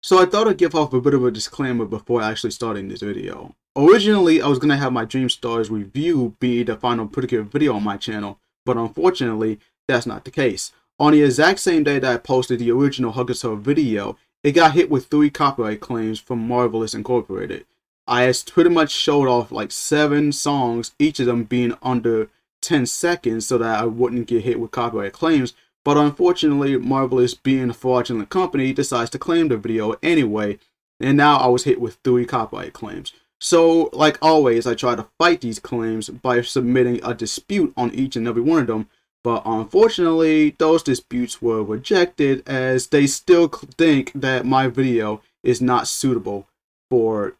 So I thought I'd give off a bit of a disclaimer before actually starting this video. Originally, I was going to have my Dream Stars review be the final precure video on my channel, but unfortunately, that's not the case. On the exact same day that I posted the original HUGtto video, it got hit with 3 copyright claims from Marvelous Incorporated. I pretty much showed off like 7 songs, each of them being under 10 seconds so that I wouldn't get hit with copyright claims. But unfortunately, Marvelous, being a fraudulent company, decides to claim the video anyway, and now I was hit with 3 copyright claims. So, like always, I try to fight these claims by submitting a dispute on each and every one of them, but unfortunately, those disputes were rejected as they still think that my video is not suitable for,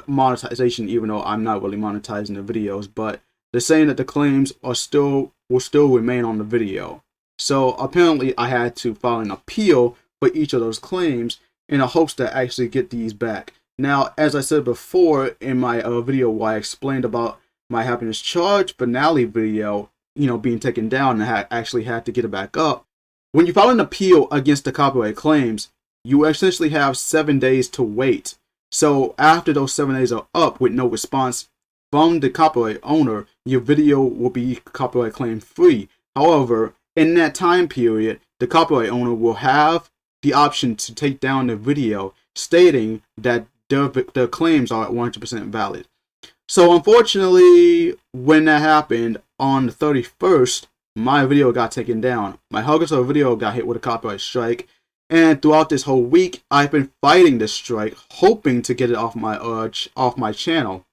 monetization, even though I'm not really monetizing the videos, but they're saying that the claims will still remain on the video. So apparently I had to file an appeal for each of those claims in the hopes to actually get these back. Now, as I said before in my video where I explained about my Happiness Charge finale video, being taken down and I actually had to get it back up. When you file an appeal against the copyright claims, you essentially have 7 days to wait. So after those 7 days are up with no response from the copyright owner, your video will be copyright claim free. However, in that time period, the copyright owner will have the option to take down the video, stating that their claims are 100% valid. So unfortunately, when that happened on the 31st, my video got taken down. My HUGtto video got hit with a copyright strike, and throughout this whole week, I've been fighting this strike, hoping to get it off my channel.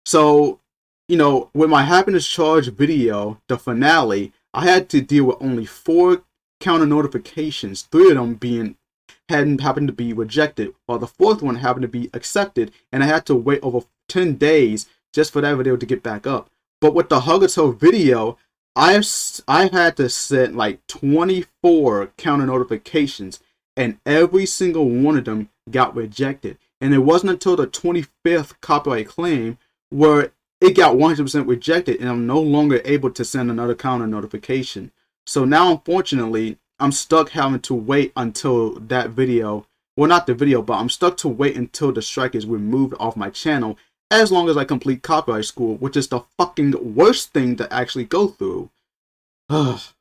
So, with my Happiness Charge video, the finale, I had to deal with only 4 counter notifications, 3 of them happened to be rejected, while the 4th one happened to be accepted, and I had to wait over 10 days just for that video to get back up. But with the HUGtto video, I've had to set like 24 counter notifications, and every single one of them got rejected. And it wasn't until the 25th copyright claim where it got 100% rejected, and I'm no longer able to send another counter notification. So now, unfortunately, I'm stuck having to wait until that video, well, not the video, but I'm stuck to wait until the strike is removed off my channel, as long as I complete copyright school, which is the fucking worst thing to actually go through.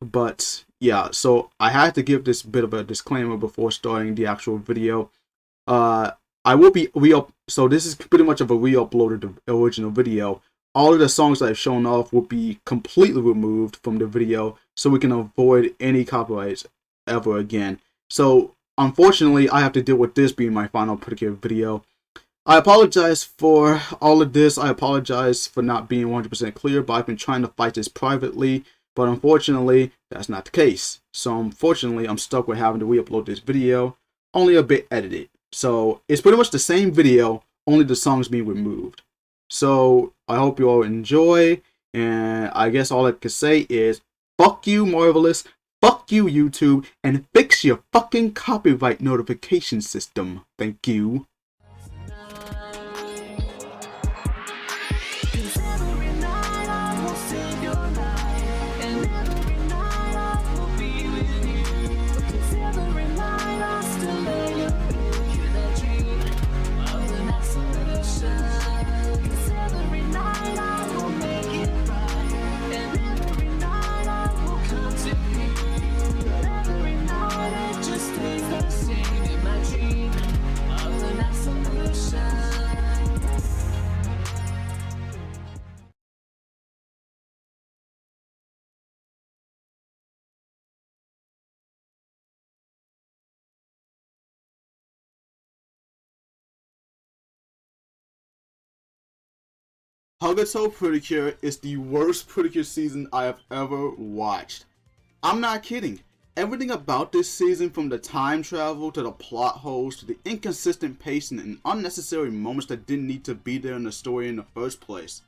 But yeah, so I had to give this bit of a disclaimer before starting the actual video. I will be so this is pretty much of a re-uploaded original video. All of the songs that I've shown off will be completely removed from the video so we can avoid any copyrights ever again. So unfortunately, I have to deal with this being my final precure video. I apologize for all of this. I apologize for not being 100% clear, but I've been trying to fight this privately. But unfortunately, that's not the case. So unfortunately, I'm stuck with having to re-upload this video, only a bit edited. So it's pretty much the same video, only the songs being removed. So I hope you all enjoy, and I guess all I can say is, fuck you, Marvelous, fuck you, YouTube, and fix your fucking copyright notification system. Thank you. HUGtto Precure is the worst Precure season I have ever watched. I'm not kidding. Everything about this season, from the time travel to the plot holes to the inconsistent pacing and unnecessary moments that didn't need to be there in the story in the first place.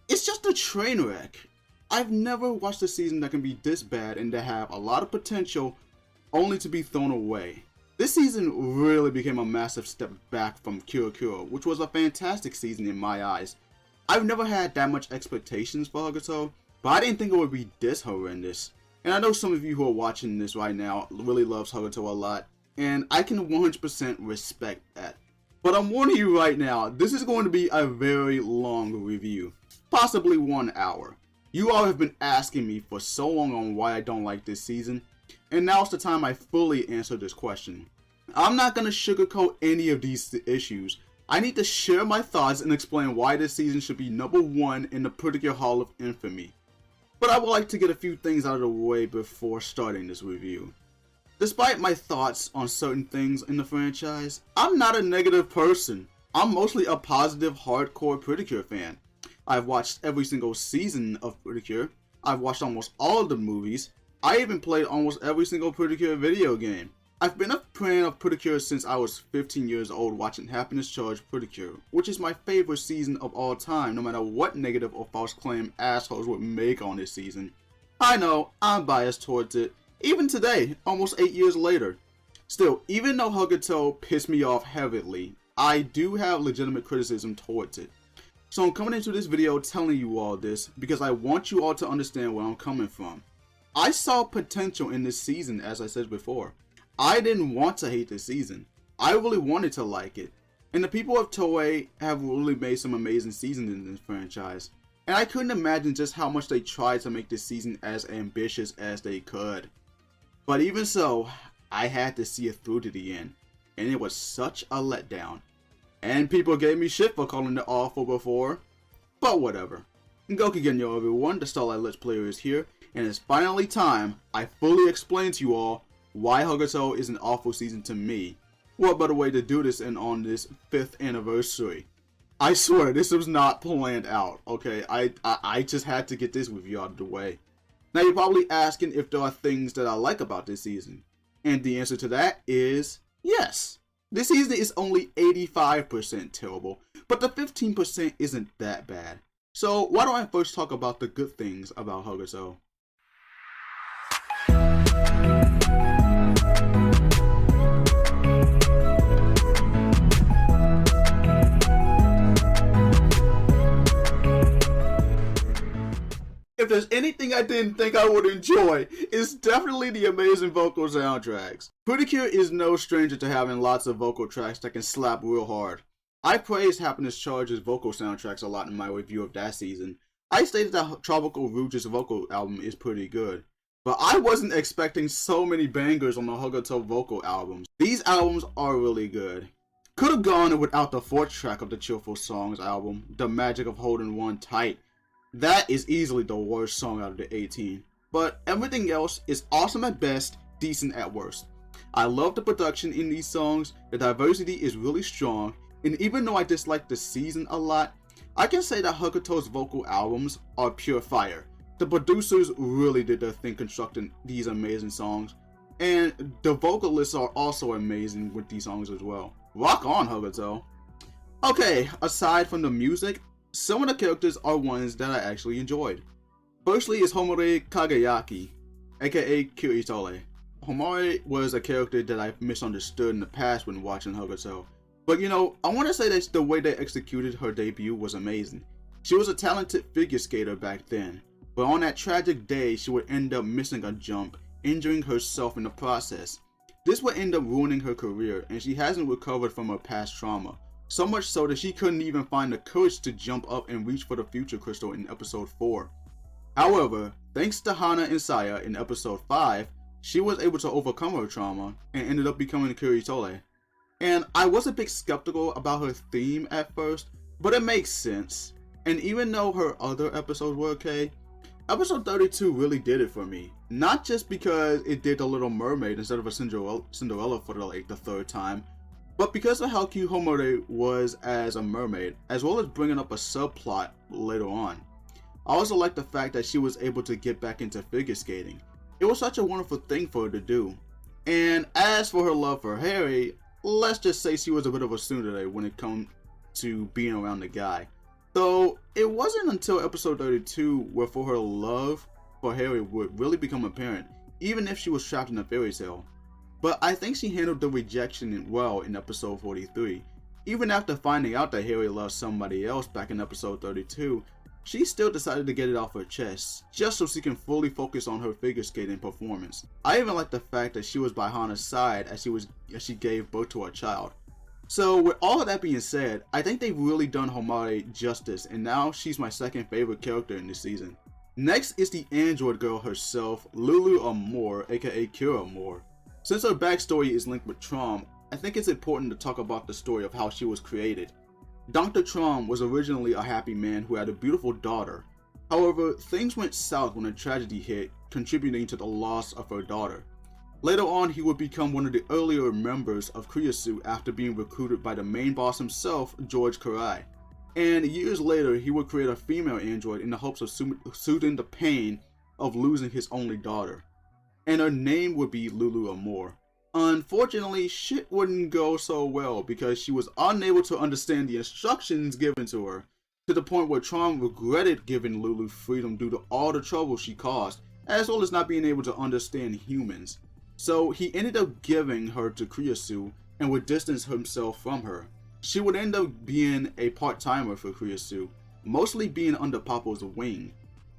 It's just a train wreck. I've never watched a season that can be this bad and that have a lot of potential only to be thrown away. This season really became a massive step back from Precure, which was a fantastic season in my eyes. I've never had that much expectations for HUGtto, but I didn't think it would be this horrendous. And I know some of you who are watching this right now really loves HUGtto a lot, and I can 100% respect that. But I'm warning you right now, this is going to be a very long review, possibly 1 hour. You all have been asking me for so long on why I don't like this season, and now's the time I fully answer this question. I'm not going to sugarcoat any of these issues. I need to share my thoughts and explain why this season should be number 1 in the Precure Hall of Infamy. But I would like to get a few things out of the way before starting this review. Despite my thoughts on certain things in the franchise, I'm not a negative person. I'm mostly a positive hardcore Precure fan. I've watched every single season of Precure. I've watched almost all of the movies. I even played almost every single Precure video game. I've been a fan of Precure since I was 15 years old watching Happiness Charge Precure, which is my favorite season of all time, no matter what negative or false claim assholes would make on this season. I know, I'm biased towards it, even today, almost 8 years later. Still, even though HUGtto pissed me off heavily, I do have legitimate criticism towards it. So I'm coming into this video telling you all this because I want you all to understand where I'm coming from. I saw potential in this season, as I said before. I didn't want to hate this season. I really wanted to like it. And the people of Toei have really made some amazing seasons in this franchise. And I couldn't imagine just how much they tried to make this season as ambitious as they could. But even so, I had to see it through to the end. And it was such a letdown. And people gave me shit for calling it awful before. But whatever. Goku Genyo everyone, the Starlight Let's Player is here. And it's finally time I fully explain to you all why HUGtto is an awful season to me. What better way to do this than on this 5th anniversary? I swear, this was not planned out, okay? I just had to get this review out of the way. Now you're probably asking if there are things that I like about this season. And the answer to that is yes. This season is only 85% terrible, but the 15% isn't that bad. So why don't I first talk about the good things about HUGtto? If there's anything I didn't think I would enjoy, it's definitely the amazing vocal soundtracks. Precure is no stranger to having lots of vocal tracks that can slap real hard. I praised Happiness Charge's vocal soundtracks a lot in my review of that season. I stated that Tropical Rouge's vocal album is pretty good. But I wasn't expecting so many bangers on the HUGtto vocal albums. These albums are really good. Could have gone without the 4th track of the Cheerful Songs album, The Magic of Holding One Tight. That is easily the worst song out of the 18. But everything else is awesome at best, decent at worst. I love the production in these songs, the diversity is really strong, and even though I dislike the season a lot, I can say that HUGtto's vocal albums are pure fire. The producers really did their thing constructing these amazing songs, and the vocalists are also amazing with these songs as well. Rock on, HUGtto! Okay, aside from the music, some of the characters are ones that I actually enjoyed. Firstly is Homare Kagayaki, aka Kiritole. Homare was a character that I misunderstood in the past when watching HUGtto. But you know, I want to say that the way they executed her debut was amazing. She was a talented figure skater back then, but on that tragic day she would end up missing a jump, injuring herself in the process. This would end up ruining her career, and she hasn't recovered from her past trauma. So much so that she couldn't even find the courage to jump up and reach for the future crystal in episode 4. However, thanks to Hana and Saya in episode 5, she was able to overcome her trauma and ended up becoming Kiritole. And I was a bit skeptical about her theme at first, but it makes sense. And even though her other episodes were okay, episode 32 really did it for me. Not just because it did The Little Mermaid instead of a Cinderella for the 3rd time, but because of how cute Homare was as a mermaid, as well as bringing up a subplot later on. I also like the fact that she was able to get back into figure skating. It was such a wonderful thing for her to do. And as for her love for Harry, let's just say she was a bit of a tsundere when it comes to being around the guy. Though it wasn't until episode 32 where for her love for Harry would really become apparent, even if she was trapped in a fairy tale. But I think she handled the rejection well in episode 43. Even after finding out that Harry loved somebody else back in episode 32, she still decided to get it off her chest, just so she can fully focus on her figure skating performance. I even like the fact that she was by Hana's side as she gave birth to her child. So with all of that being said, I think they've really done Homare justice, and now she's my second favorite character in this season. Next is the android girl herself, Lulu Amore, aka Kira Amore. Since her backstory is linked with Trom, I think it's important to talk about the story of how she was created. Dr. Trom was originally a happy man who had a beautiful daughter. However, things went south when a tragedy hit, contributing to the loss of her daughter. Later on, he would become one of the earlier members of Kriyasu after being recruited by the main boss himself, George Karai. And years later, he would create a female android in the hopes of soothing the pain of losing his only daughter. And her name would be Lulu Amore. Unfortunately, shit wouldn't go so well because she was unable to understand the instructions given to her, to the point where Tron regretted giving Lulu freedom due to all the trouble she caused, as well as not being able to understand humans. So he ended up giving her to Kriyasu and would distance himself from her. She would end up being a part-timer for Kriyasu, mostly being under Papo's wing.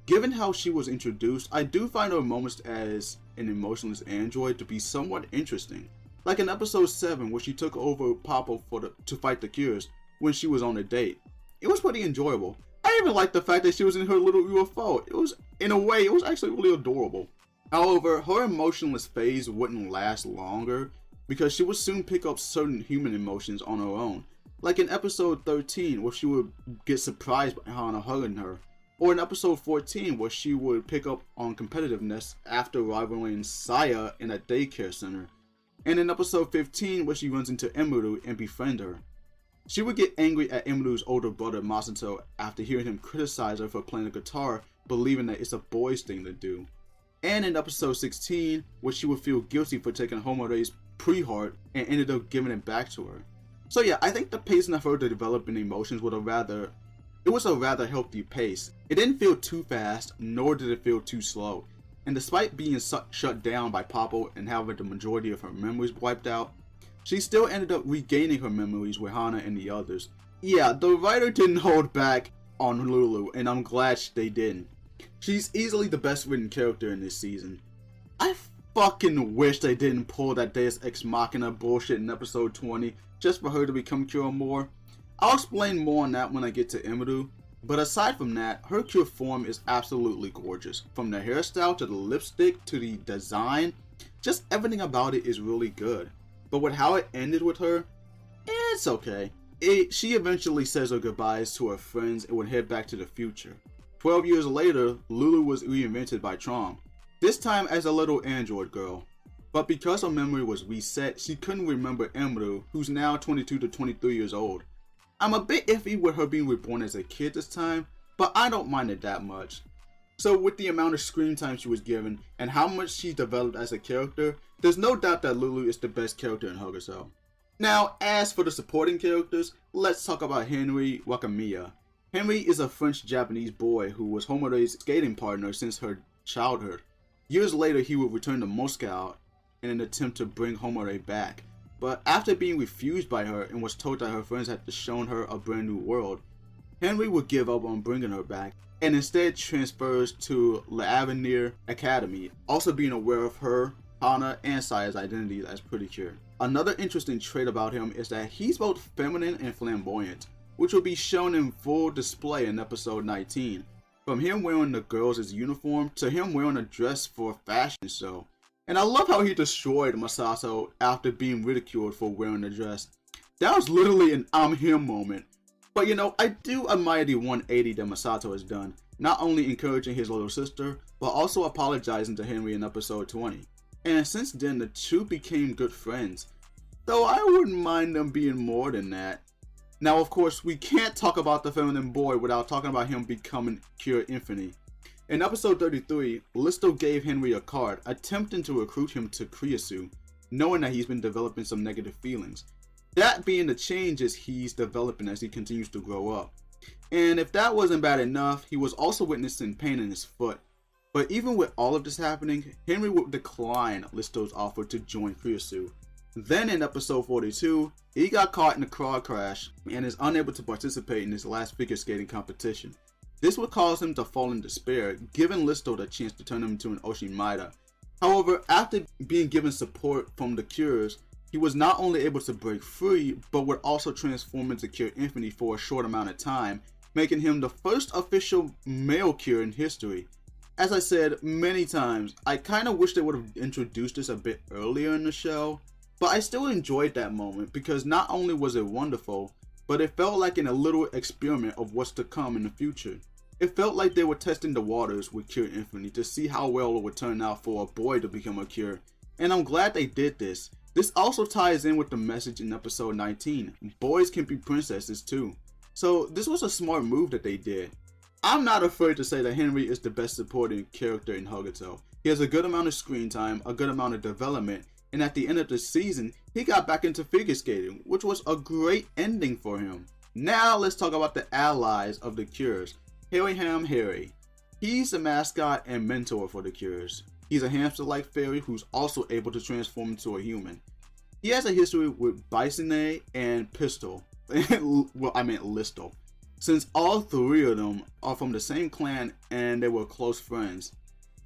Given how she was introduced, I do find her moments as an emotionless android to be somewhat interesting. Like in episode 7 where she took over Papo to fight the Cures when she was on a date. It was pretty enjoyable. I even liked the fact that she was in her little UFO. In a way, it was actually really adorable. However, her emotionless phase wouldn't last longer because she would soon pick up certain human emotions on her own. Like in episode 13 where she would get surprised by Hana hugging her. Or in episode 14 where she would pick up on competitiveness after rivaling Saya in a daycare center. And in episode 15 where she runs into Emuru and befriend her. She would get angry at Emuru's older brother Masato after hearing him criticize her for playing the guitar, believing that it's a boy's thing to do. And in episode 16 where she would feel guilty for taking Homare's pre-heart and ended up giving it back to her. So yeah, I think the pacing of her developing emotions was a rather healthy pace. It didn't feel too fast, nor did it feel too slow. And despite being shut down by Papo and having the majority of her memories wiped out, she still ended up regaining her memories with Hana and the others. Yeah, the writer didn't hold back on Lulu, and I'm glad they didn't. She's easily the best written character in this season. I fucking wish they didn't pull that Deus Ex Machina bullshit in episode 20 just for her to become Kira Amore. I'll explain more on that when I get to Emuru, but aside from that, her Cure form is absolutely gorgeous. From the hairstyle to the lipstick to the design, just everything about it is really good. But with how it ended with her, it's okay. She eventually says her goodbyes to her friends and would head back to the future. 12 years later, Lulu was reinvented by Trom, this time as a little android girl. But because her memory was reset, she couldn't remember Emuru, who's now 22 to 23 years old. I'm a bit iffy with her being reborn as a kid this time, but I don't mind it that much. So with the amount of screen time she was given and how much she developed as a character, there's no doubt that Lulu is the best character in HUGtto. Now, as for the supporting characters, let's talk about Henry Wakamiya. Henry is a French-Japanese boy who was Homare's skating partner since her childhood. Years later, he would return to Moscow in an attempt to bring Homare back. But after being refused by her and was told that her friends had shown her a brand new world, Henry would give up on bringing her back and instead transfers to L'Avenir Academy, also being aware of her, Hana, and Saya's identities as precure. Another interesting trait about him is that he's both feminine and flamboyant, which will be shown in full display in episode 19. From him wearing the girls' uniform to him wearing a dress for a fashion show. And I love how he destroyed Masato after being ridiculed for wearing the dress. That was literally an I'm him moment. But you know, I do admire the 180 that Masato has done, not only encouraging his little sister, but also apologizing to Henry in episode 20. And since then, the two became good friends, though I wouldn't mind them being more than that. Now of course, we can't talk about the feminine boy without talking about him becoming Cure Infinity. In episode 33, Listo gave Henry a card, attempting to recruit him to Kriyasu, knowing that he's been developing some negative feelings. That being the changes he's developing as he continues to grow up. And if that wasn't bad enough, he was also witnessing pain in his foot. But even with all of this happening, Henry would decline Listo's offer to join Kriyasu. Then in episode 42, he got caught in a car crash and is unable to participate in his last figure skating competition. This would cause him to fall in despair, giving Listo the chance to turn him into an Oshimida. However, after being given support from the Cures, he was not only able to break free, but would also transform into Cure Infinity for a short amount of time, making him the first official male Cure in history. As I said many times, I kinda wish they would have introduced this a bit earlier in the show, but I still enjoyed that moment because not only was it wonderful, but it felt like a little experiment of what's to come in the future. It felt like they were testing the waters with Cure Infinity to see how well it would turn out for a boy to become a Cure, and I'm glad they did this. This also ties in with the message in episode 19, boys can be princesses too. So this was a smart move that they did. I'm not afraid to say that Henry is the best supporting character in HUGtto. He has a good amount of screen time, a good amount of development, and at the end of the season, he got back into figure skating, which was a great ending for him. Now let's talk about the allies of the Cures. Harry. He's the mascot and mentor for the Cures. He's a hamster-like fairy who's also able to transform into a human. He has a history with Bicene and Pistol. Well, I meant Listo. Since all three of them are from the same clan and they were close friends.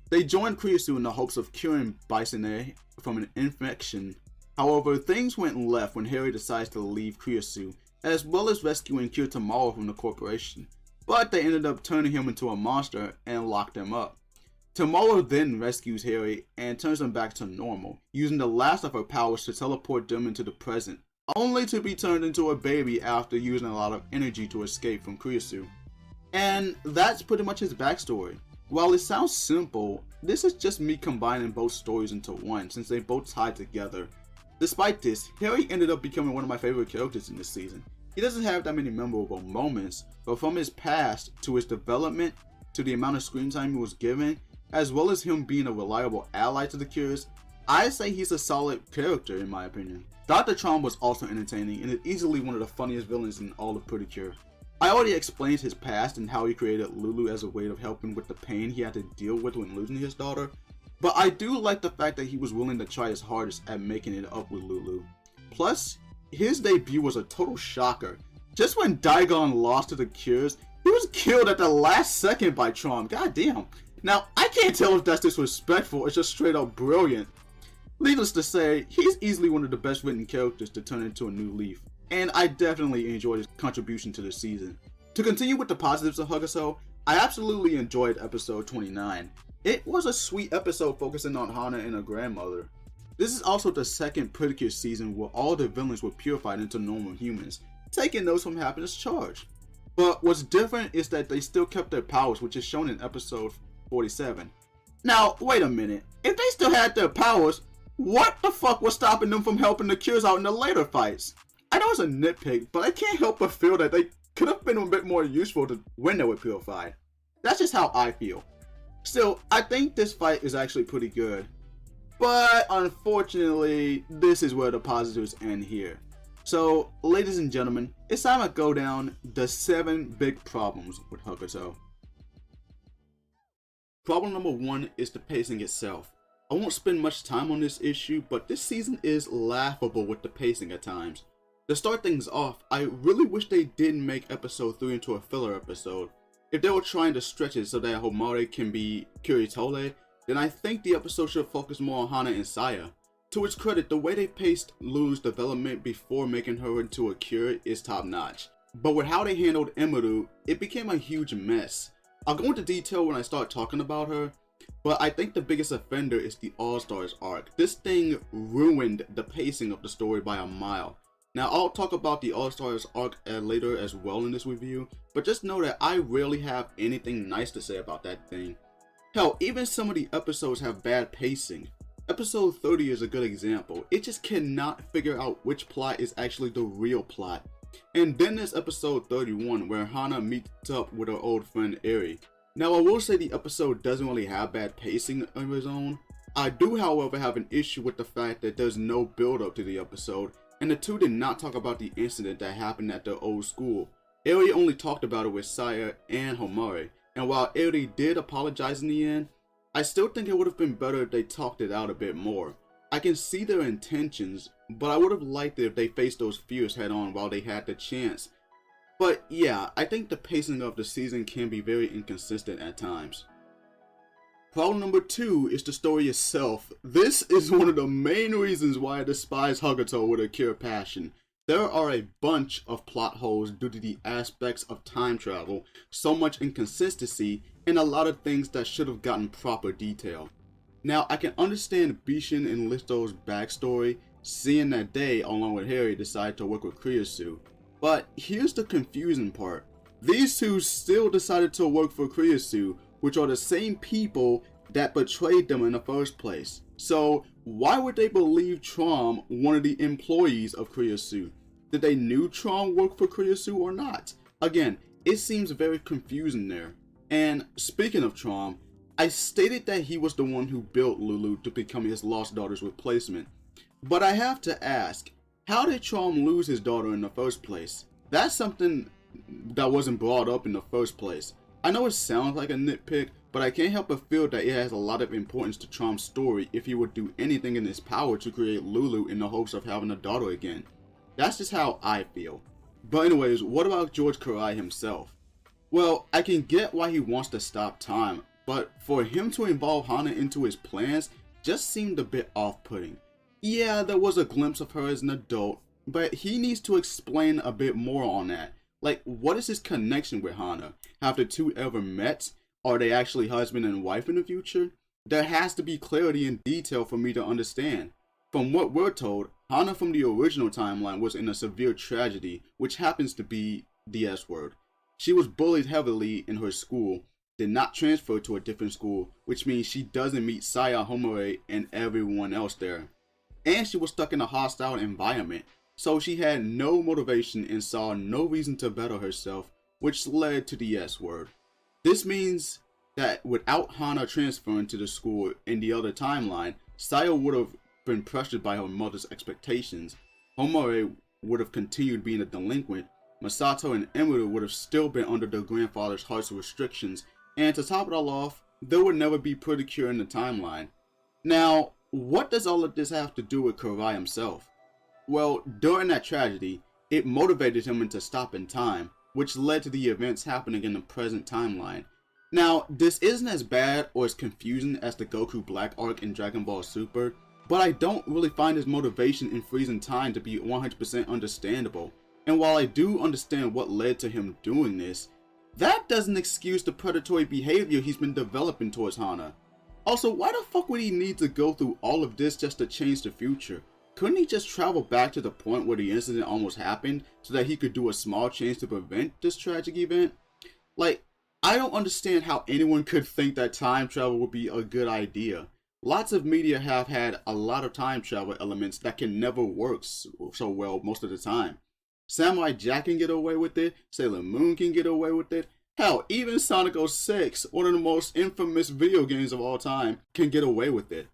They joined Kriyasu in the hopes of curing Bicene from an infection. However, things went left when Harry decides to leave Kriyasu, as well as rescuing Cure Tomorrow from the corporation. But they ended up turning him into a monster and locked him up. Tomorrow then rescues Harry and turns him back to normal, using the last of her powers to teleport them into the present, only to be turned into a baby after using a lot of energy to escape from Kriyasu. And that's pretty much his backstory. While it sounds simple, this is just me combining both stories into one since they both tie together. Despite this, Harry ended up becoming one of my favorite characters in this season. He doesn't have that many memorable moments, but from his past to his development to the amount of screen time he was given, as well as him being a reliable ally to the Cures, I say he's a solid character in my opinion. Dr. Tron was also entertaining and is easily one of the funniest villains in all of Precure. I already explained his past and how he created Lulu as a way of helping with the pain he had to deal with when losing his daughter, but I do like the fact that he was willing to try his hardest at making it up with Lulu. Plus, his debut was a total shocker. Just when Daigon lost to the Cures, he was killed at the last second by Tron. Goddamn. Now, I can't tell if that's disrespectful or just straight up brilliant. Needless to say, he's easily one of the best written characters to turn into a new leaf, and I definitely enjoyed his contribution to this season. To continue with the positives of HUGtto, I absolutely enjoyed episode 29. It was a sweet episode focusing on Hana and her grandmother. This is also the second Precure season where all the villains were purified into normal humans, taking those from Happiness Charge. But what's different is that they still kept their powers, which is shown in episode 47. Now, wait a minute. If they still had their powers, what the fuck was stopping them from helping the Cures out in the later fights? I know it's a nitpick, but I can't help but feel that they could have been a bit more useful when they were purified. That's just how I feel. Still, I think this fight is actually pretty good. But unfortunately, this is where the positives end here. So, ladies and gentlemen, it's time to go down the 7 big problems with HUGtto. Problem number 1 is the pacing itself. I won't spend much time on this issue, but this season is laughable with the pacing at times. To start things off, I really wish they didn't make episode 3 into a filler episode. If they were trying to stretch it so that Homare can be Kuritole, then I think the episode should focus more on Hana and Saya. To its credit, the way they paced Lulu's development before making her into a Cure is top notch. But with how they handled Emiru, it became a huge mess. I'll go into detail when I start talking about her, but I think the biggest offender is the All-Stars arc. This thing ruined the pacing of the story by a mile. Now, I'll talk about the All-Stars arc later as well in this review, but just know that I rarely have anything nice to say about that thing. Hell, even some of the episodes have bad pacing. Episode 30 is a good example. It just cannot figure out which plot is actually the real plot. And then there's episode 31 where Hana meets up with her old friend Eri. Now, I will say the episode doesn't really have bad pacing of its own. I do, however, have an issue with the fact that there's no build up to the episode, and the two did not talk about the incident that happened at their old school. Eri only talked about it with Saya and Homare, and while Eri did apologize in the end, I still think it would have been better if they talked it out a bit more. I can see their intentions, but I would have liked it if they faced those fears head on while they had the chance. But yeah, I think the pacing of the season can be very inconsistent at times. Problem number 2 is the story itself. This is one of the main reasons why I despise HUGtto with a pure passion. There are a bunch of plot holes due to the aspects of time travel, so much inconsistency, and a lot of things that should have gotten proper detail. Now, I can understand Bishin and Listo's backstory, seeing that they, along with Harry, decided to work with Pcuspy. But here's the confusing part. These two still decided to work for Pcuspy, which are the same people that betrayed them in the first place. So why would they believe Trom, one of the employees of Pcuspy? Did they knew Trom worked for Pcuspy or not? Again, it seems very confusing there. And speaking of Trom, I stated that he was the one who built Lulu to become his lost daughter's replacement. But I have to ask, how did Trom lose his daughter in the first place? That's something that wasn't brought up in the first place. I know it sounds like a nitpick, but I can't help but feel that it has a lot of importance to Trom's story if he would do anything in his power to create Lulu in the hopes of having a daughter again. That's just how I feel. But anyways, what about George Karai himself? Well, I can get why he wants to stop time, but for him to involve Hana into his plans just seemed a bit off-putting. Yeah, there was a glimpse of her as an adult, but he needs to explain a bit more on that. Like, what is his connection with Hana? Have the two ever met? Are they actually husband and wife in the future? There has to be clarity and detail for me to understand. From what we're told, Hana from the original timeline was in a severe tragedy, which happens to be the S word. She was bullied heavily in her school, did not transfer to a different school, which means she doesn't meet Saya, Homare, and everyone else there. And she was stuck in a hostile environment, so she had no motivation and saw no reason to better herself, which led to the S word. This means that without Hana transferring to the school in the other timeline, Saya would have been pressured by her mother's expectations, Homare would have continued being a delinquent, Masato and Emiru would have still been under their grandfather's harsh restrictions, and to top it all off, there would never be precure in the timeline. Now, what does all of this have to do with Karai himself? Well, during that tragedy, it motivated him into stopping time, which led to the events happening in the present timeline. Now, this isn't as bad or as confusing as the Goku Black arc in Dragon Ball Super, but I don't really find his motivation in freezing time to be 100% understandable. And while I do understand what led to him doing this, that doesn't excuse the predatory behavior he's been developing towards Hana. Also, why the fuck would he need to go through all of this just to change the future? Couldn't he just travel back to the point where the incident almost happened so that he could do a small change to prevent this tragic event? Like, I don't understand how anyone could think that time travel would be a good idea. Lots of media have had a lot of time travel elements that can never work so well most of the time. Samurai Jack can get away with it, Sailor Moon can get away with it, hell, even Sonic 06, one of the most infamous video games of all time, can get away with it.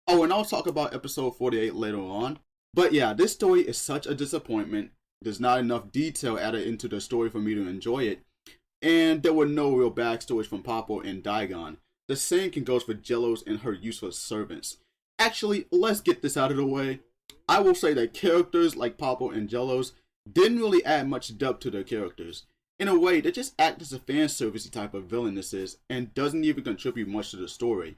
Oh, and I'll talk about episode 48 later on. But yeah, this story is such a disappointment. There's not enough detail added into the story for me to enjoy it. And there were no real backstories from Poppo and Daigon. The same can goes for Jellos and her useless servants. Actually, let's get this out of the way. I will say that characters like Poppo and Jellos didn't really add much depth to their characters. In a way, they just act as a fan servicey type of villainesses and doesn't even contribute much to the story.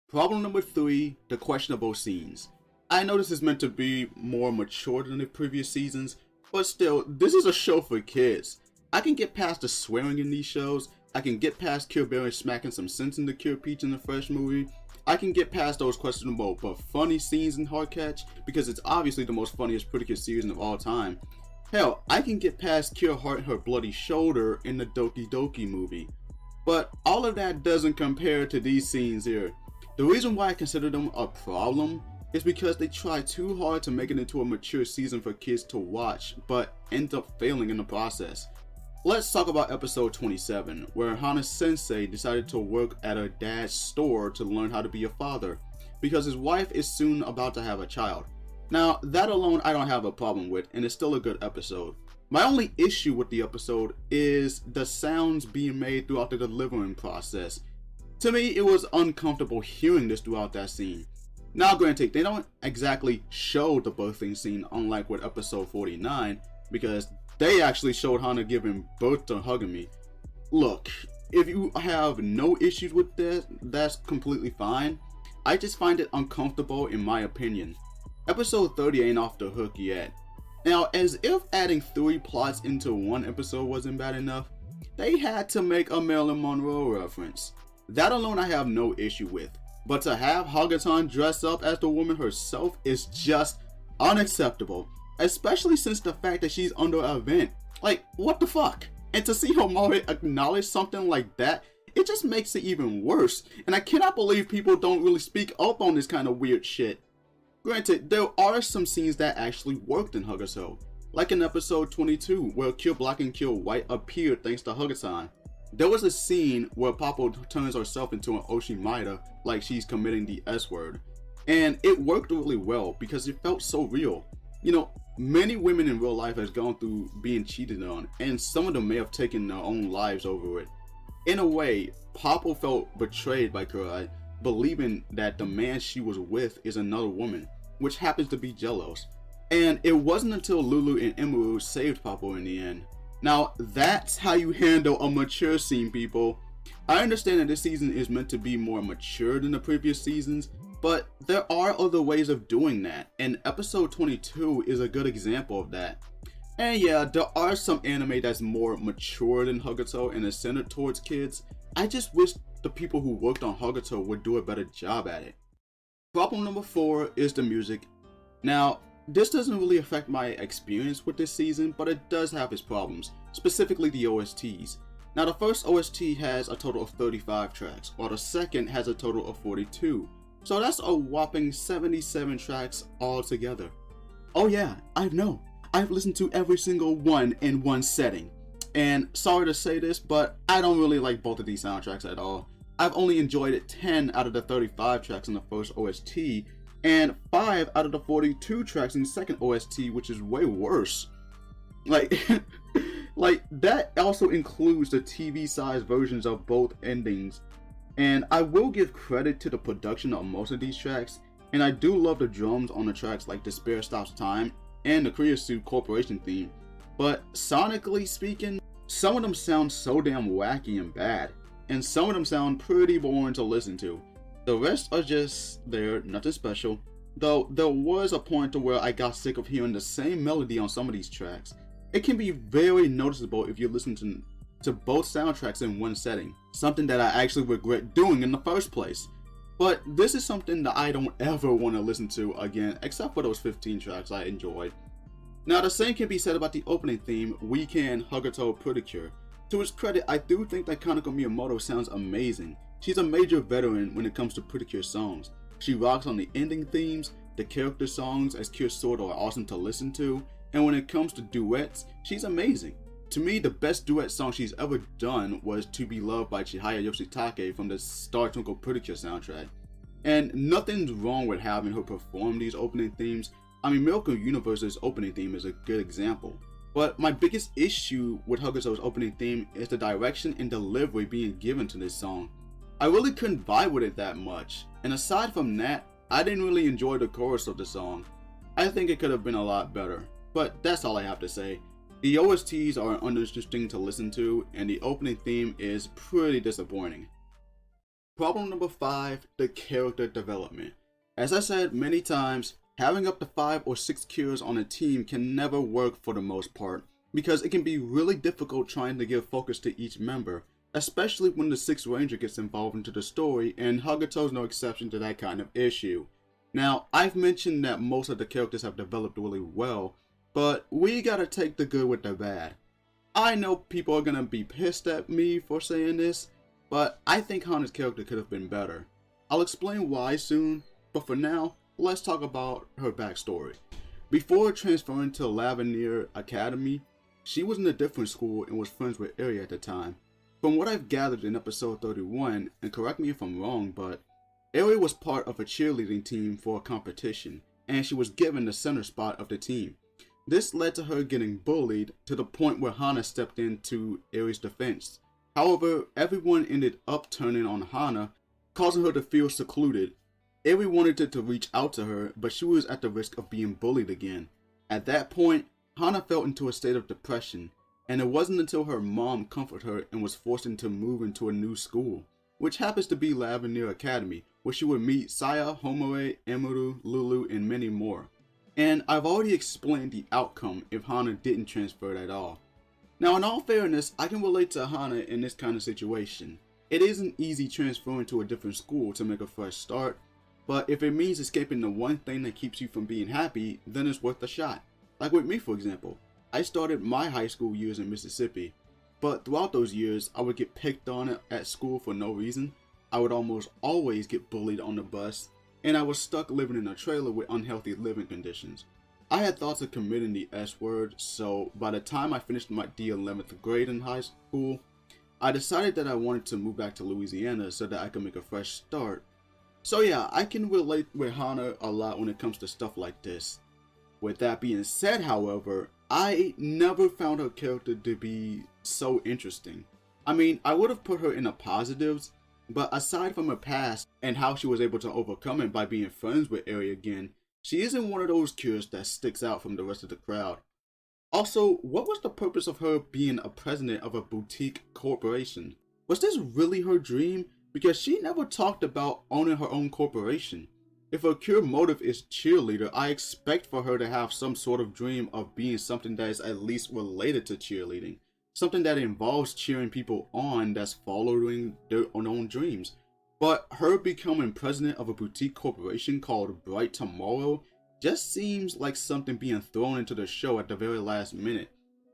Problem number 3, the questionable scenes. I know this is meant to be more mature than the previous seasons, but still, this is a show for kids. I can get past the swearing in these shows, I can get past Cure Berry smacking some sense into Cure Peach in the Fresh movie, I can get past those questionable but funny scenes in Hardcatch because it's obviously the most funniest Precure season of all time. Hell, I can get past Cure Heart her bloody shoulder in the Doki Doki movie. But all of that doesn't compare to these scenes here. The reason why I consider them a problem is because they try too hard to make it into a mature season for kids to watch, but end up failing in the process. Let's talk about episode 27, where Hana Sensei decided to work at her dad's store to learn how to be a father, because his wife is soon about to have a child. Now, that alone I don't have a problem with, and it's still a good episode. My only issue with the episode is the sounds being made throughout the delivering process. To me, it was uncomfortable hearing this throughout that scene. Now granted, they don't exactly show the birthing scene unlike with episode 49, because they actually showed Hana giving birth to Hugami. Look, if you have no issues with this, that's completely fine. I just find it uncomfortable in my opinion. Episode 30 ain't off the hook yet. Now, as if adding 3 plots into one episode wasn't bad enough, they had to make a Marilyn Monroe reference. That alone I have no issue with. But to have HUGtto dress up as the woman herself is just unacceptable. Especially since the fact that she's under a vent. Like, what the fuck? And to see Homori acknowledge something like that, it just makes it even worse. And I cannot believe people don't really speak up on this kind of weird shit. Granted, there are some scenes that actually worked in HUGtto. Like in episode 22, where Cure Black and Cure White appeared thanks to HUGtto. There was a scene where Papo turns herself into an Oshimaida like she's committing the S-word. And it worked really well because it felt so real. You know, many women in real life has gone through being cheated on, and some of them may have taken their own lives over it. In a way, Papo felt betrayed by Kurai, believing that the man she was with is another woman, which happens to be jealous. And it wasn't until Lulu and Emerald saved Papo in the end. Now, that's how you handle a mature scene, people. I understand that this season is meant to be more mature than the previous seasons, but there are other ways of doing that, and episode 22 is a good example of that. And yeah, there are some anime that's more mature than HUGtto and is centered towards kids. I just wish the people who worked on HUGtto would do a better job at it. Problem number 4 is the music. Now, this doesn't really affect my experience with this season, but it does have its problems, specifically the OSTs. Now, the first OST has a total of 35 tracks, while the second has a total of 42. So that's a whopping 77 tracks altogether. Oh yeah, I know. I've listened to every single one in one setting. And sorry to say this, but I don't really like both of these soundtracks at all. I've only enjoyed 10 out of the 35 tracks in the first OST, and 5 out of the 42 tracks in the second OST, which is way worse. Like, like that also includes the TV-sized versions of both endings. And I will give credit to the production of most of these tracks, and I do love the drums on the tracks like Despair Stops Time and the Kriyasu Corporation theme, but sonically speaking, some of them sound so damn wacky and bad, and some of them sound pretty boring to listen to. The rest are just there, nothing special, though there was a point to where I got sick of hearing the same melody on some of these tracks. It can be very noticeable if you listen to both soundtracks in one setting, something that I actually regret doing in the first place. But this is something that I don't ever want to listen to again, except for those 15 tracks I enjoyed. Now, the same can be said about the opening theme, Weekend HUGtto Precure. To his credit, I do think that Kaneko Miyamoto sounds amazing. She's a major veteran when it comes to Precure songs. She rocks on the ending themes, the character songs as Cure Sword are awesome to listen to, and when it comes to duets, she's amazing. To me, the best duet song she's ever done was To Be Loved by Chihaya Yoshitake from the Star Twinkle Precure soundtrack. And nothing's wrong with having her perform these opening themes. I mean, Miracle Universe's opening theme is a good example. But my biggest issue with HUGtto's opening theme is the direction and delivery being given to this song. I really couldn't vibe with it that much, and aside from that, I didn't really enjoy the chorus of the song. I think it could have been a lot better, but that's all I have to say. The OSTs are uninteresting to listen to, and the opening theme is pretty disappointing. Problem number 5, the character development. As I said many times, having up to 5 or 6 cures on a team can never work for the most part, because it can be really difficult trying to give focus to each member, especially when the 6th Ranger gets involved into the story, and HUGtto's no exception to that kind of issue. Now, I've mentioned that most of the characters have developed really well, but we gotta take the good with the bad. I know people are gonna be pissed at me for saying this, but I think Hana's character could have been better. I'll explain why soon, but for now, let's talk about her backstory. Before transferring to Lavenier Academy, she was in a different school and was friends with Eri at the time. From what I've gathered in episode 31, and correct me if I'm wrong, but Eri was part of a cheerleading team for a competition, and she was given the center spot of the team. This led to her getting bullied to the point where Hana stepped into Eri's defense. However, everyone ended up turning on Hana, causing her to feel secluded. Eri wanted to reach out to her, but she was at the risk of being bullied again. At that point, Hana fell into a state of depression, and it wasn't until her mom comforted her and was forced to move into a new school, which happens to be Lavender Academy, where she would meet Saya, Homare, Emuru, Lulu, and many more. And I've already explained the outcome if Hana didn't transfer at all. Now, in all fairness, I can relate to Hana in this kind of situation. It isn't easy transferring to a different school to make a fresh start, but if it means escaping the one thing that keeps you from being happy, then it's worth a shot. Like with me, for example. I started my high school years in Mississippi, but throughout those years, I would get picked on at school for no reason. I would almost always get bullied on the bus, and I was stuck living in a trailer with unhealthy living conditions. I had thoughts of committing the S word, so by the time I finished the 11th grade in high school, I decided that I wanted to move back to Louisiana so that I could make a fresh start. So yeah, I can relate with Hana a lot when it comes to stuff like this. With that being said, however, I never found her character to be so interesting. I mean, I would have put her in the positives, but aside from her past and how she was able to overcome it by being friends with Eri again, she isn't one of those cures that sticks out from the rest of the crowd. Also, what was the purpose of her being a president of a boutique corporation? Was this really her dream? Because she never talked about owning her own corporation. If her cure motive is cheerleader, I expect for her to have some sort of dream of being something that is at least related to cheerleading. Something that involves cheering people on that's following their own dreams. But her becoming president of a boutique corporation called Bright Tomorrow just seems like something being thrown into the show at the very last minute.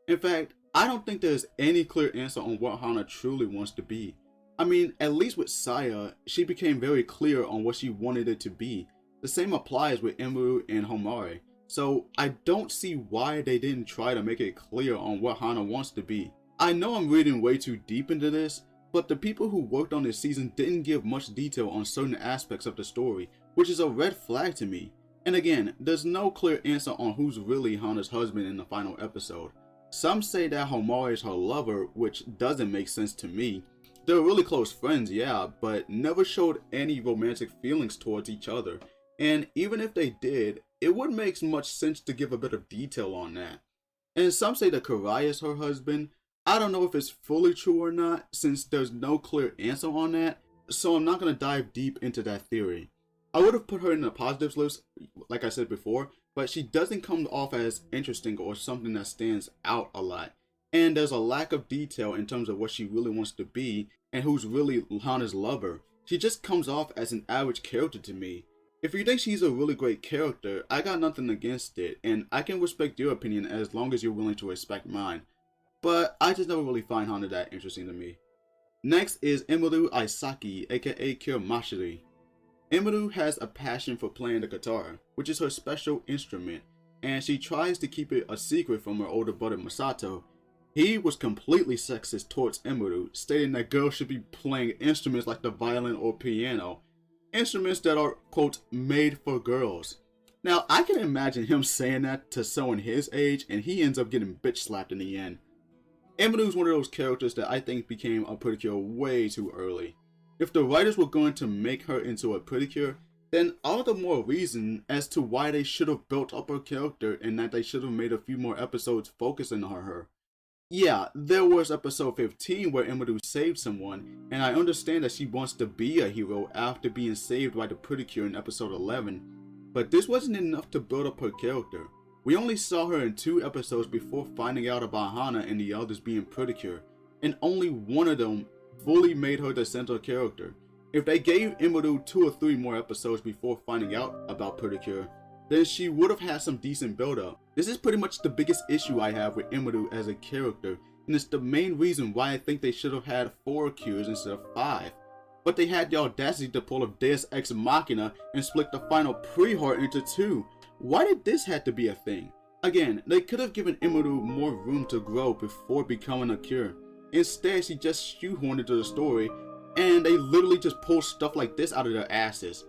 In fact, I don't think there's any clear answer on what Hana truly wants to be. I mean, at least with Saya, she became very clear on what she wanted it to be. The same applies with Emuru and Homare. So I don't see why they didn't try to make it clear on what Hana wants to be. I know I'm reading way too deep into this, but the people who worked on this season didn't give much detail on certain aspects of the story, which is a red flag to me. And again, there's no clear answer on who's really Hana's husband in the final episode. Some say that Homare is her lover, which doesn't make sense to me. They're really close friends, yeah, but never showed any romantic feelings towards each other. And even if they did, it wouldn't make much sense to give a bit of detail on that. And some say that Karai is her husband. I don't know if it's fully true or not, since there's no clear answer on that, so I'm not going to dive deep into that theory. I would have put her in the positives list, like I said before, but she doesn't come off as interesting or something that stands out a lot. And there's a lack of detail in terms of what she really wants to be and who's really Hana's lover. She just comes off as an average character to me. If you think she's a really great character, I got nothing against it, and I can respect your opinion as long as you're willing to respect mine. But I just never really find Hana that interesting to me. Next is Emuru Aisaki, aka Kyo Mashiri. Emuru has a passion for playing the guitar, which is her special instrument, and she tries to keep it a secret from her older brother Masato. He was completely sexist towards Emuru, stating that girls should be playing instruments like the violin or piano, instruments that are, quote, made for girls. Now, I can imagine him saying that to someone his age, and he ends up getting bitch slapped in the end. Emiru's one of those characters that I think became a precure way too early. If the writers were going to make her into a precure, then all the more reason as to why they should have built up her character and that they should have made a few more episodes focusing on her. Yeah, there was episode 15 where Emuru saved someone, and I understand that she wants to be a hero after being saved by the precure in episode 11, but this wasn't enough to build up her character. We only saw her in 2 episodes before finding out about Hana and the others being precure, and only one of them fully made her the central character. If they gave Emuru 2 or 3 more episodes before finding out about precure, then she would have had some decent build-up. This is pretty much the biggest issue I have with Emuru as a character, and it's the main reason why I think they should have had 4 cures instead of 5. But they had the audacity to pull a Deus Ex Machina and split the final pre-heart into 2. Why did this have to be a thing? Again, they could have given Emuru more room to grow before becoming a cure. Instead, she just shoehorned into the story, and they literally just pulled stuff like this out of their asses.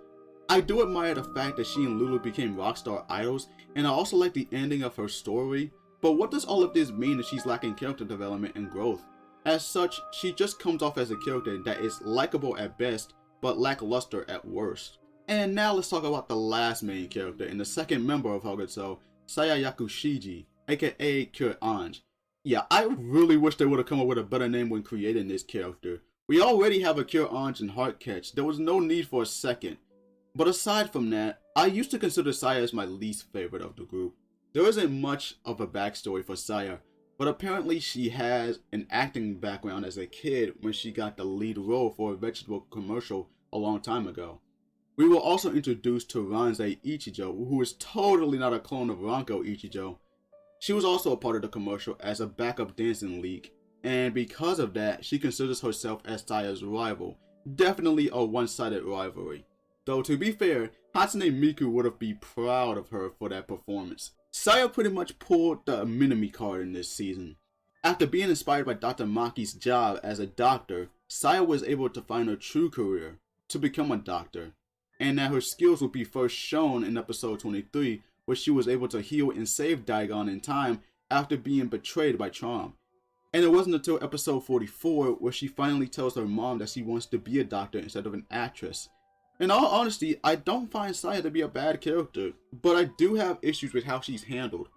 I do admire the fact that she and Lulu became rockstar idols, and I also like the ending of her story, but what does all of this mean if she's lacking character development and growth? As such, she just comes off as a character that is likable at best, but lackluster at worst. And now let's talk about the last main character and the second member of HUGtto, Saya Yakushiji, aka Cure Ange. Yeah, I really wish they would have come up with a better name when creating this character. We already have a Cure Ange and HUGtto. There was no need for a second. But aside from that, I used to consider Saya as my least favorite of the group. There isn't much of a backstory for Saya, but apparently she has an acting background as a kid when she got the lead role for a vegetable commercial a long time ago. We were also introduced to Ranzai Ichijo, who is totally not a clone of Ranko Ichijo. She was also a part of the commercial as a backup dancing league, and because of that, she considers herself as Saya's rival. Definitely a one-sided rivalry. Though to be fair, Hatsune Miku would have been proud of her for that performance. Saya pretty much pulled the Minami card in this season. After being inspired by Dr. Maki's job as a doctor, Saya was able to find her true career, to become a doctor, and that her skills would be first shown in episode 23, where she was able to heal and save Daigon in time after being betrayed by Charm. And it wasn't until episode 44 where she finally tells her mom that she wants to be a doctor instead of an actress. In all honesty, I don't find Saya to be a bad character, but I do have issues with how she's handled.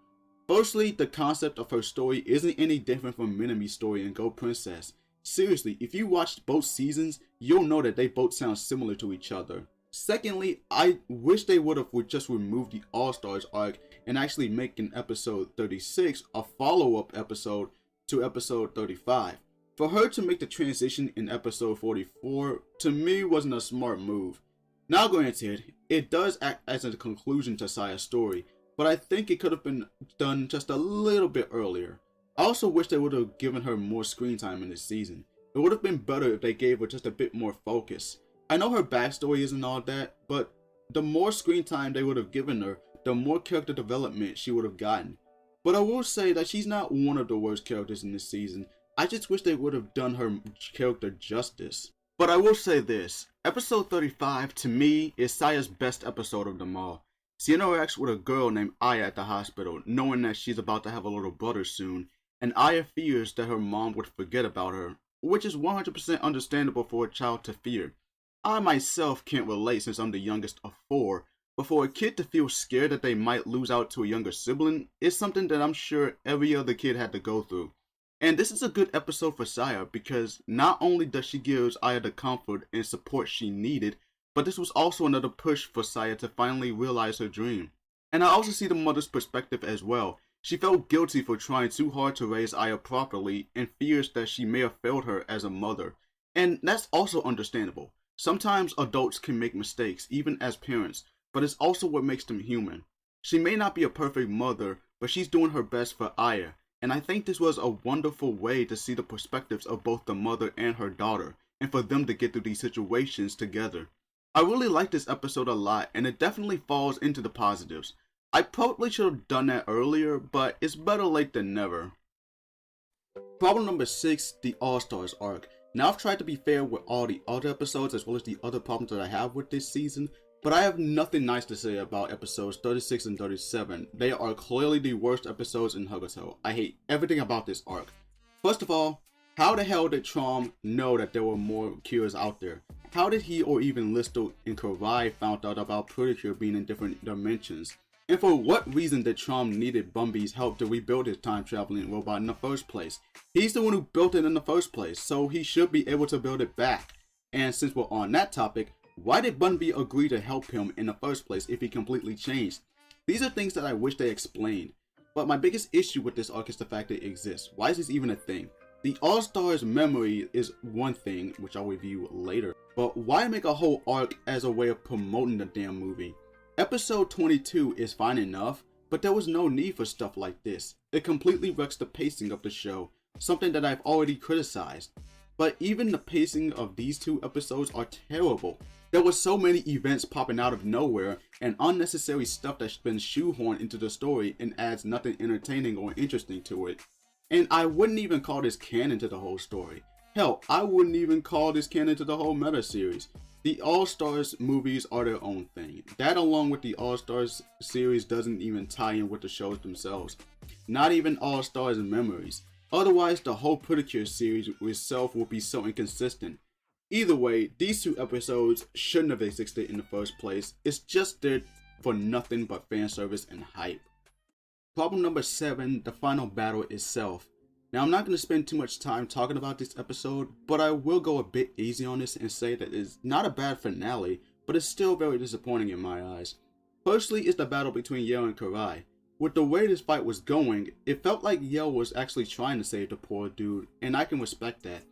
Firstly, the concept of her story isn't any different from Minami's story in Go Princess. Seriously, if you watched both seasons, you'll know that they both sound similar to each other. Secondly, I wish they would have just removed the All-Stars arc and actually make an episode 36 a follow-up episode to episode 35. For her to make the transition in episode 44, to me wasn't a smart move. Now granted, it does act as a conclusion to Saya's story, but I think it could have been done just a little bit earlier. I also wish they would have given her more screen time in this season. It would have been better if they gave her just a bit more focus. I know her backstory isn't all that, but the more screen time they would have given her, the more character development she would have gotten. But I will say that she's not one of the worst characters in this season. I just wish they would have done her character justice. But I will say this, episode 35 to me is Saya's best episode of them all. She interacts with a girl named Aya at the hospital, knowing that she's about to have a little brother soon, and Aya fears that her mom would forget about her, which is 100% understandable for a child to fear. I myself can't relate since I'm the youngest of 4, but for a kid to feel scared that they might lose out to a younger sibling is something that I'm sure every other kid had to go through. And this is a good episode for Saya because not only does she give Aya the comfort and support she needed, but this was also another push for Saya to finally realize her dream. And I also see the mother's perspective as well. She felt guilty for trying too hard to raise Aya properly and fears that she may have failed her as a mother. And that's also understandable. Sometimes adults can make mistakes, even as parents, but it's also what makes them human. She may not be a perfect mother, but she's doing her best for Aya, and I think this was a wonderful way to see the perspectives of both the mother and her daughter, and for them to get through these situations together. I really like this episode a lot, and it definitely falls into the positives. I probably should have done that earlier, but it's better late than never. Problem number 6, the All-Stars arc. Now I've tried to be fair with all the other episodes as well as the other problems that I have with this season, but I have nothing nice to say about episodes 36 and 37. They are clearly the worst episodes in HUGtto. I hate everything about this arc. First of all, how the hell did Charm know that there were more cures out there? How did he or even Listo and Karai found out about precure being in different dimensions? And for what reason did Charm needed Bumby's help to rebuild his time-traveling robot in the first place? He's the one who built it in the first place, so he should be able to build it back. And since we're on that topic, why did Bumby agree to help him in the first place if he completely changed? These are things that I wish they explained. But my biggest issue with this arc is the fact that it exists. Why is this even a thing? The All-Stars memory is one thing, which I'll review later. But why make a whole arc as a way of promoting the damn movie? Episode 22 is fine enough, but there was no need for stuff like this. It completely wrecks the pacing of the show, something that I've already criticized. But even the pacing of these 2 episodes are terrible. There were so many events popping out of nowhere and unnecessary stuff that's been shoehorned into the story and adds nothing entertaining or interesting to it. And I wouldn't even call this canon to the whole story. Hell, I wouldn't even call this canon to the whole meta series. The All-Stars movies are their own thing. That along with the All-Stars series doesn't even tie in with the shows themselves. Not even All-Stars Memories. Otherwise, the whole Precure series itself will be so inconsistent. Either way, these 2 episodes shouldn't have existed in the first place. It's just there for nothing but fan service and hype. Problem number 7, the final battle itself. Now I'm not going to spend too much time talking about this episode, but I will go a bit easy on this and say that it's not a bad finale, but it's still very disappointing in my eyes. Firstly is the battle between Yale and Karai. With the way this fight was going, it felt like Yale was actually trying to save the poor dude, and I can respect that.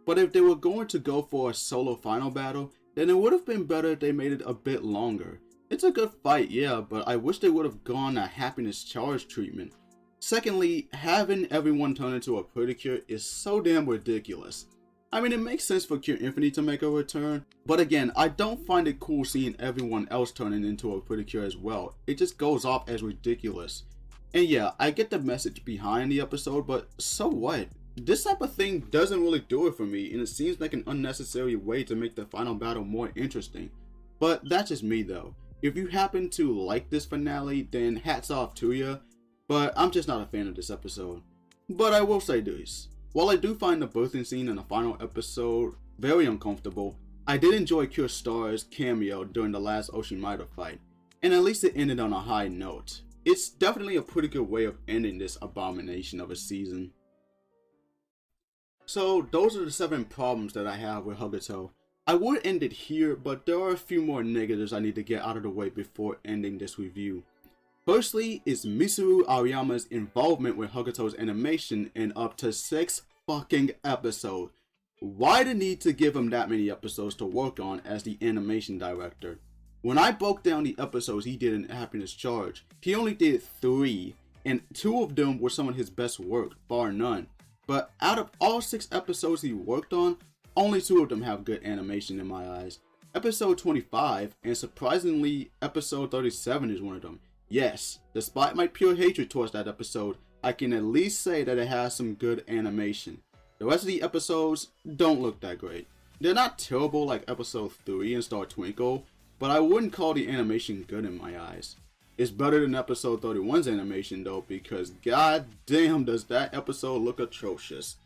But if they were going to go for a solo final battle, then it would have been better if they made it a bit longer. It's a good fight, yeah, but I wish they would have gone a happiness charge treatment. Secondly, having everyone turn into a precure is so damn ridiculous. I mean, it makes sense for Cure Infinite to make a return, but again, I don't find it cool seeing everyone else turning into a precure as well. It just goes off as ridiculous. And yeah, I get the message behind the episode, but so what? This type of thing doesn't really do it for me, and it seems like an unnecessary way to make the final battle more interesting. But that's just me though. If you happen to like this finale, then hats off to ya. But I'm just not a fan of this episode. But I will say this. While I do find the birthing scene in the final episode very uncomfortable, I did enjoy Cure Star's cameo during the last Oshimida fight. And at least it ended on a high note. It's definitely a pretty good way of ending this abomination of a season. So those are the 7 problems that I have with HUGtto. I would end it here, but there are a few more negatives I need to get out of the way before ending this review. Firstly is Mitsuru Aoyama's involvement with HUGtto's animation in up to 6 fucking episodes. Why the need to give him that many episodes to work on as the animation director? When I broke down the episodes he did in Happiness Charge, he only did 3, and 2 of them were some of his best work, bar none. But out of all 6 episodes he worked on, only 2 of them have good animation in my eyes. Episode 25, and surprisingly, episode 37 is one of them. Yes, despite my pure hatred towards that episode, I can at least say that it has some good animation. The rest of the episodes don't look that great. They're not terrible like episode 3 and Star Twinkle, but I wouldn't call the animation good in my eyes. It's better than episode 31's animation though, because god damn does that episode look atrocious.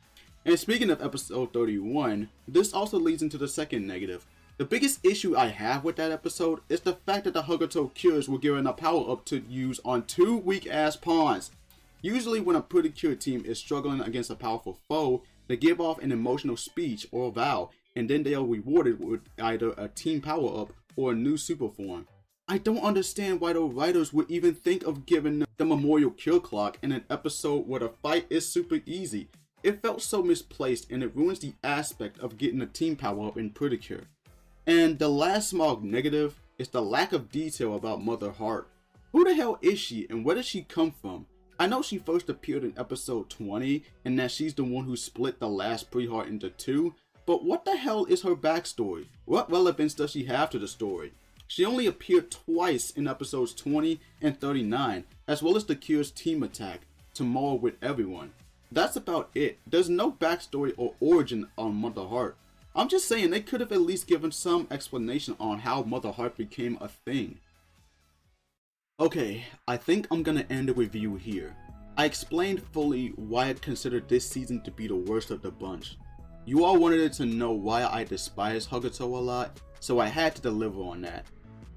And speaking of episode 31, this also leads into the second negative. The biggest issue I have with that episode is the fact that the HUGtto cures were given a power up to use on 2 weak ass pawns. Usually when a precure team is struggling against a powerful foe, they give off an emotional speech or vow, and then they are rewarded with either a team power up or a new super form. I don't understand why the writers would even think of giving the memorial kill clock in an episode where the fight is super easy. It felt so misplaced, and it ruins the aspect of getting a team power up in precure. And the last small negative is the lack of detail about Mother Heart. Who the hell is she and where does she come from? I know she first appeared in episode 20 and that she's the one who split the last pre-heart into 2, but what the hell is her backstory? What relevance does she have to the story? She only appeared twice in episodes 20 and 39, as well as the Cure's team attack, Tomorrow with Everyone. That's about it. There's no backstory or origin on Mother Heart. I'm just saying they could have at least given some explanation on how Mother Heart became a thing. Okay, I think I'm gonna end the review here. I explained fully why I considered this season to be the worst of the bunch. You all wanted to know why I despise HUGtto a lot, so I had to deliver on that.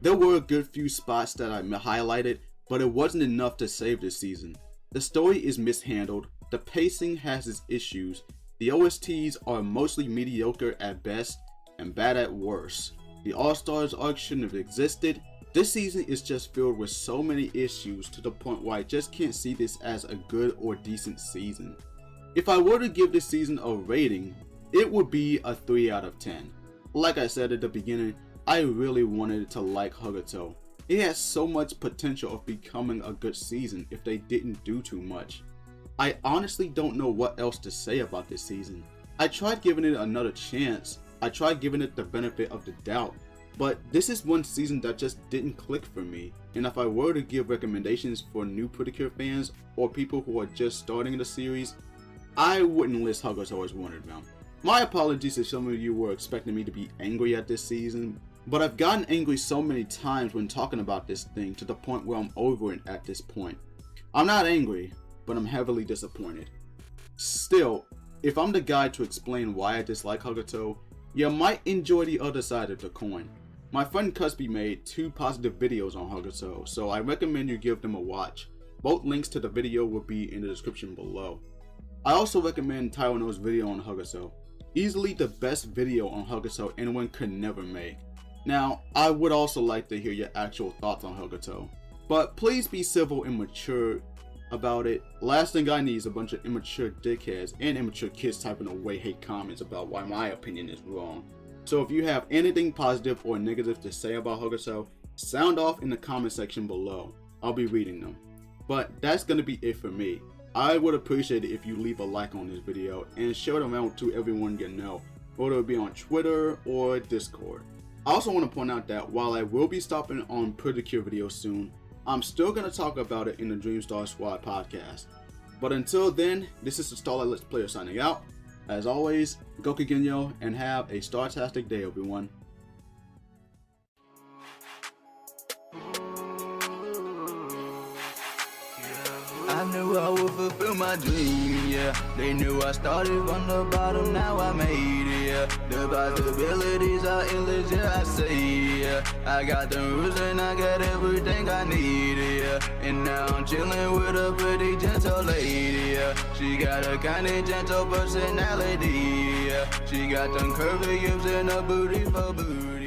There were a good few spots that I highlighted, but it wasn't enough to save this season. The story is mishandled, the pacing has its issues, the OSTs are mostly mediocre at best and bad at worst. The All-Stars arc shouldn't have existed. This season is just filled with so many issues to the point where I just can't see this as a good or decent season. If I were to give this season a rating, it would be a 3 out of 10. Like I said at the beginning, I really wanted to like HUGtto. It has so much potential of becoming a good season if they didn't do too much. I honestly don't know what else to say about this season. I tried giving it another chance, I tried giving it the benefit of the doubt, but this is one season that just didn't click for me, and if I were to give recommendations for new Precure fans or people who are just starting the series, I wouldn't list HUGtto as one of them. My apologies if some of you were expecting me to be angry at this season, but I've gotten angry so many times when talking about this thing to the point where I'm over it at this point. I'm not angry, but I'm heavily disappointed. Still, if I'm the guy to explain why I dislike HUGtto, you might enjoy the other side of the coin. My friend Pcuspy made 2 positive videos on HUGtto, so I recommend you give them a watch. Both links to the video will be in the description below. I also recommend Tyrono's video on HUGtto. Easily the best video on HUGtto anyone could never make. Now, I would also like to hear your actual thoughts on HUGtto, but please be civil and mature about it. Last thing I need is a bunch of immature dickheads and immature kids typing away hate comments about why my opinion is wrong. So if you have anything positive or negative to say about HUGtto, sound off in the comment section below. I'll be reading them. But that's gonna be it for me. I would appreciate it if you leave a like on this video and share it around to everyone you know, whether it be on Twitter or Discord. I also want to point out that while I will be stopping on precure videos soon, I'm still going to talk about it in the Dreamstar Squad podcast. But until then, this is the Starlight Let's Player signing out. As always, HUGtto and have a startastic day, everyone. I knew I would fulfill my dream, yeah. They knew I started from the bottom, now I made it, yeah. The possibilities are endless, yeah, I say, yeah. I got the rules and I got everything I need, yeah. And now I'm chilling with a pretty gentle lady, yeah. She got a kinda gentle personality, yeah. She got them curvy hips and a booty for booty.